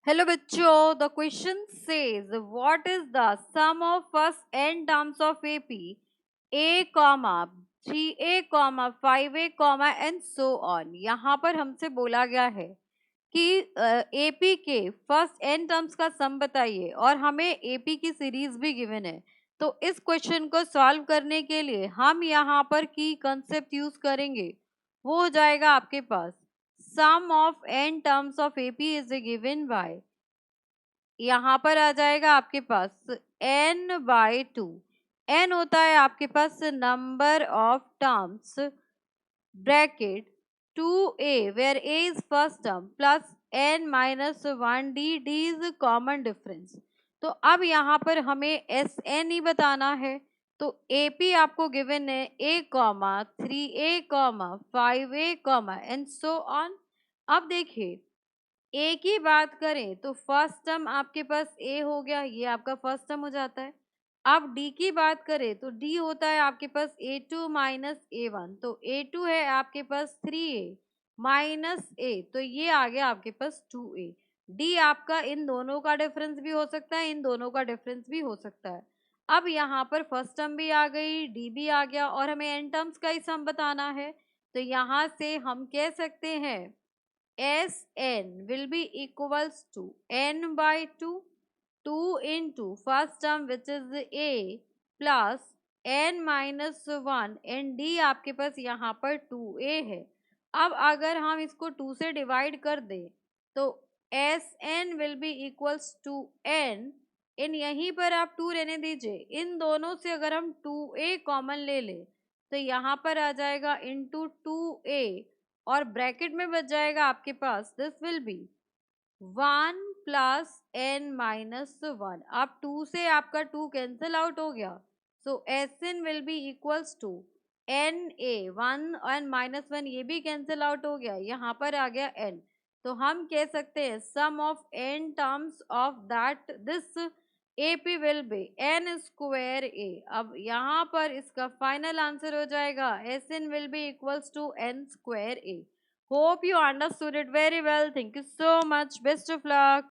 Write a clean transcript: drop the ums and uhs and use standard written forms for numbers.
Hello बच्चों, the question says what is the sum of first n terms of AP a comma 3a comma 5a comma and so on. यहाँ पर हमसे बोला गया है कि एपी के फर्स्ट n टर्म्स का सम बताइए और हमें एपी की सीरीज भी गिवन है। तो इस क्वेश्चन को सॉल्व करने के लिए हम यहाँ पर की कंसेप्ट यूज करेंगे। वो हो जाएगा आपके पास sum of n terms of AP is given by, यहाँ पर आ जाएगा आपके पास n/2। n होता है आपके पास number of terms bracket 2a where a is first term plus n-1 d is common difference. तो अब यहाँ पर हमें Sn ही बताना है। तो AP आपको गिवन है a comma 3a comma 5a comma and so on. अब देखिए ए की बात करें तो फर्स्ट टर्म आपके पास ए हो गया, ये आपका फर्स्ट टर्म हो जाता है। अब डी की बात करें तो डी होता है आपके पास A2 माइनस A1। तो A2 है आपके पास 3A माइनस A, तो ये आ गया आपके पास 2A। डी आपका इन दोनों का डिफरेंस भी हो सकता है, इन दोनों का डिफरेंस भी हो सकता है। अब यहाँ पर फर्स्ट टर्म भी आ गई, डी भी आ गया और हमें एन टर्म्स का ही सम बताना है। तो यहाँ से हम कह सकते हैं Sn will be equals to n/2, 2 into first term which is a plus n-1 and d आपके पास यहाँ पर 2a है। अब अगर हम इसको 2 से डिवाइड कर दें तो Sn will be equals to n। इन यहीं पर आप 2 रहने दीजिए, इन दोनों से अगर हम 2a कॉमन ले लें तो यहाँ पर आ जाएगा इंटू 2a और ब्रैकेट में बच जाएगा आपके पास this will be 1 plus n-1। अब 2 से आपका 2 कैंसिल आउट हो गया, so Sn will be equals to Na 1 and -1 ये भी कैंसिल आउट हो गया, यहाँ पर आ गया n। तो हम कह सकते हैं sum of n terms of that this AP will be n square a। अब यहाँ पर इसका फाइनल आंसर हो जाएगा Sn will be equals to n square a। Hope you understood it very well. Thank you so much. Best of luck.